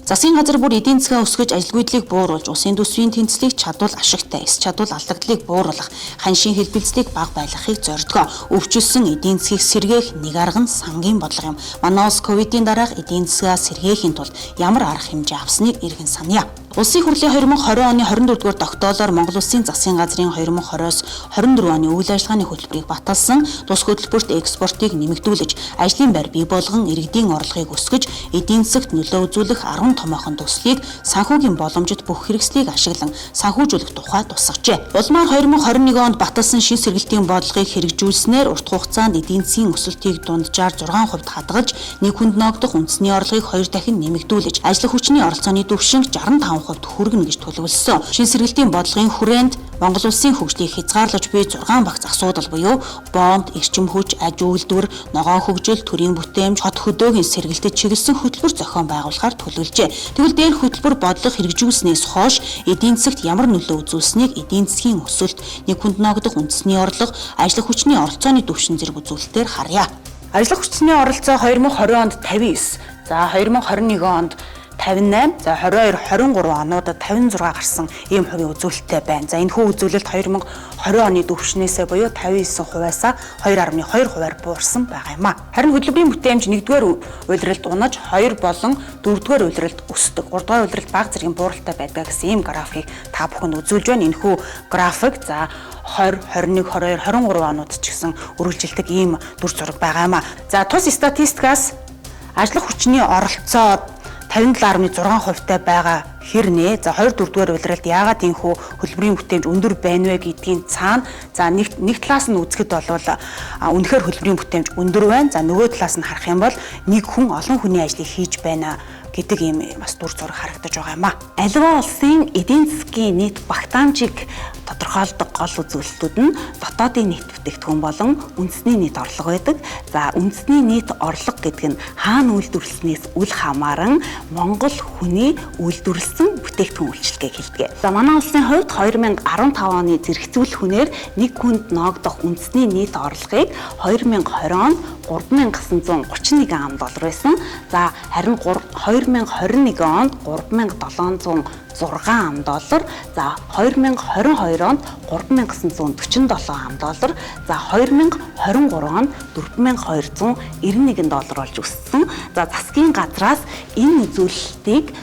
Засгийн газар бүр эдийн засгаа өсгөж ажилгүйдлийг бууруулж, улсын төсвийн тэнцлийг чадвал ашигтай, эс чадвал алдагдлыг бууруулах, ханшийн хэлбэлцлийг бага байлгахыг зордгоо. Өвчлсөн эдийн засгийг сэргээх нэг арга нь сангийн бодлого юм. Манай улс ковидын дараах эдийн засгаа сэргээхийн тулд ямар арга хэмжээ авсныг иргэн саная. Улсын хурлын 2020 оны 24-р тогтоолоор Монгол Улсын засгийн газрын 2020-с 24 оны үйл ажиллагааны хөтөлбөрийг баталсан, тус хөтөлбөрт экспортыг нэмэгдүүлж, ажлын байр бий болгон иргэдийн орлогыг өсгөж, эдийн засагт нөлөө үзүүлэх 10 томоохон төслийг санхүүгийн боломжит бүх хэрэгслийг ашиглан санхүүжүүлэх тухай тусгажээ. Улмаар 2021 онд баталсан шин сэргэлтийн бодлогыг хэрэгжүүлснээр урт хугацаанд эдийн засгийн өсөлтийг дунджаар 6% хадгалж, нэг хүнд ноогдох үндэсний орлогыг 2 дахин нэмэгдүүлж, ажлын хүчний оролцооны түвшинг 65% хүргэнэ гэж төлөвлөсөн. Шин сэргэлтийн бодлогын хүрээнд Монгол Улсын хөгжлийг хязгаарлаж буй 6 багц асуудал буюу бонд, эрчим хүч, аж үйлдвэр, ногоон хөгжил, төрийн бүтээмж, хот хөдөөгийн сэргэлтэд чиглэсэн хөтөлбөр зохион байгуулахаар төлөвлөжээ. Тэгвэл дээр хөтөлбөр бодлого хэрэгжүүлснээс хойш эдийн засагт ямар нөлөө үзүүлснийг эдийн засгийн өсөлт, нэг хүнд ноогдох үндэсний орлого, ажлын хүчний оролцооны түвшин зэрэг үзүүлэлтээр харъя. Ажлын хүчний оролцоо 2020 онд 59, за 2021 онд 58, за 22, 23 онуудад 56 гарсан ийм хувийн үзүүлэлттэй байна. За энэ хүү үзүүлэлт 2020 оны түвшнээсээ буюу 59%-аас 2.2%-аар буурсан байгаа юм а. Харин хөтөлбөрийн бүтээмж 1-р улиралд унаж 2 болон 4-р улиралд өсдөг. 3-р улиралд бага зэргийн бууралтай байдаг гэсэн ийм графикийг та бүхэнд үзүүлж байна. Энэ хүү график за 20, 21, 22, 23 онууд ч гэсэн үргэлжилдэг ийм дүр зураг байгаа юм а. За тус статистикаас ажлын хүчний оролцоо 57.6%-тай байгаа хэрнээ. За 2-4-р улиралд яагаад ийхүү хөтөлбөрийн бүтээмж өндөр байна вэ гэдгийн цаана за нэг талаас нь үзэхэд бол үнэхээр хөтөлбөрийн бүтээмж өндөр байна. За нөгөө талаас нь харах юм бол нэг хүн олон хүний ажлыг хийж байна гэдэг ийм бас дүр зураг харагдаж байгаа юм а. Аливаа улсын эдийн засгийн нийт багтаамжийг тодорхойлдог гол үзүүлэлтүүд нь дотоодын нийт бүтээгдэхүүн болон үндэсний нийт орлого байдаг. За үндэсний нийт орлого гэдэг нь хаана үйлдвэрлэснээс үл хамааран Монгол хүний үйлдвэрлэсэн бүтээгдэхүүн үйлчлэгийг хэлдэг. За манай улсын хувьд 2015 оны зэрэгцүүлэх хүнээр нэг хүнд ноогдох үндэсний нийт орлогыг 2020 онд $3,931 ам байсан. За харин 2021 онд $3,706 ам. За 2022 онд $3,947 ам. За 2023 онд $4,291 болж өссөн. За засгийн газраас энэ үзүүлэлтийг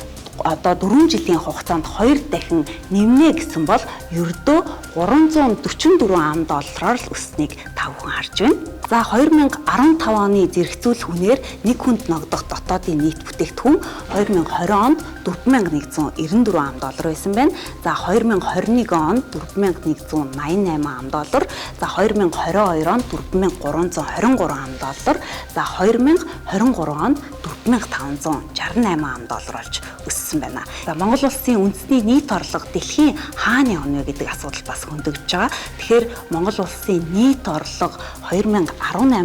одоо 4 жилийн хугацаанд 2 дахин нэмнэ гэсэн бол ердөө $344 ам л өсснийг та бүхэн харж байна. За 2015 оны зэрэгцүүлэх хүнээр нэг хүнд ногдох дотоодын нийт бүтээгдэхүүн 2020 онд $4,194 ам байсан байна. За 2021 онд $4,188 ам. За 2022 онд $4,323 ам. За 2023 онд $4,568 ам болж өссөн байна. За Монгол улсын үндэсний нийт орлого дэлхийн хаана явна вэ гэдэг асуудал бас хөндөгдөж байгаа. Тэгэхээр Монгол улсын нийт орлого 2018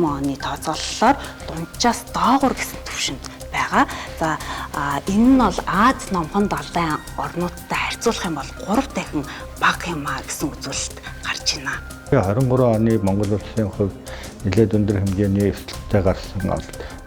оны тооцоололоор дунджаас доогуур гэсэн түвшинд байгаа. За энэ нь бол Аз номхон далайн орнуудтай харьцуулах юм бол 3 дахин бага юм а гэсэн үзүүлэлт гарч байна. 23 оны Монгол улсын хувьд нэлээд өндөр хэмжээний эрсдэлтэй гарсан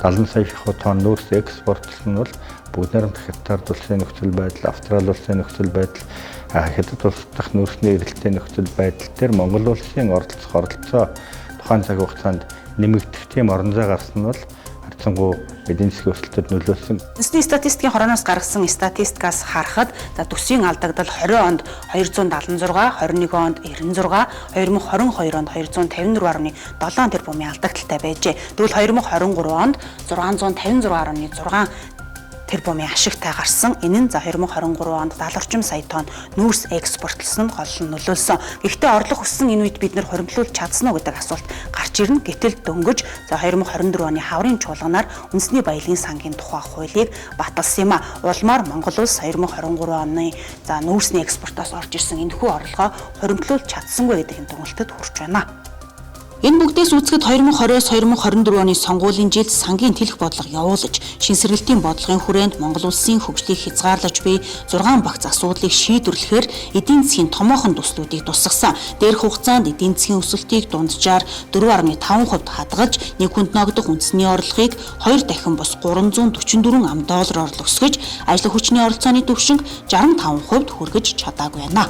70 сая шахуу тонн нүүрс экспортлсон нь бол бүгд найрамдах Хятад улсын нөхцөл байдал, Австрали улсын нөхцөл байдал, Хятад улс дахь нүүрсний эрэлтийн нөхцөл байдал дээр Монгол улсын оролцоо тухайн цаг хугацаанд нэмэгдэх тийм орон зай гарсан нь бол харьцангуй эдийн засгийн өсөлтөд нөлөөлсөн. Үндэсний статистикийн хорооноос гаргасан статистикаас харахад за төсвийн алдагдал 20 онд 276, 21 онд 96, 2022 онд 254.7 тэрбумын алдагдaltaй байжээ. Тэгвэл 2023 онд 656.6 тэрбумын ашигтай гарсан. Энэ нь за 2023 онд 70 орчим сая тонн нүүрс экспортлсон нь гол нь нөлөөлсөн. Гэхдээ орлого өссөн энэ үед бид нэр хоримтлуулж чадсан уу гэдэг асуулт гарч ирнэ. Гэтэл дөнгөж за 2024 оны хаврын чуулганаар үндэсний баялагын сангийн тухай хуулийг баталсан юм а. Улмаар Монгол улс 2023 оны за нүүрсний экспортоос орж ирсэн энэхүү орлогоо хоримтлуулж чадсангүй гэдэг энэ дүгнэлтэд хүрч байна. Энэ бүгдээс үүсгэд 2020-2024 оны сонгуулийн жилд сангийн тэлэх бодлого явуулж, шинсэргэлтийн бодлогын хүрээнд Монгол улсын хөгжлийг хязгаарлаж буй 6 багц асуудлыг шийдвэрлэхээр эдийн засгийн томоохон төслүүдийг тусгасан. Дээрх хугацаанд эдийн засгийн өсөлтийг дунджаар 4.5% хадгалж, нэг хүнд ногдох үндэсний орлогыг 2 дахин бус $344 ам орлог өсгөж, ажил хүчний оролцооны түвшинг 65% хүргэж чадаагүй байна.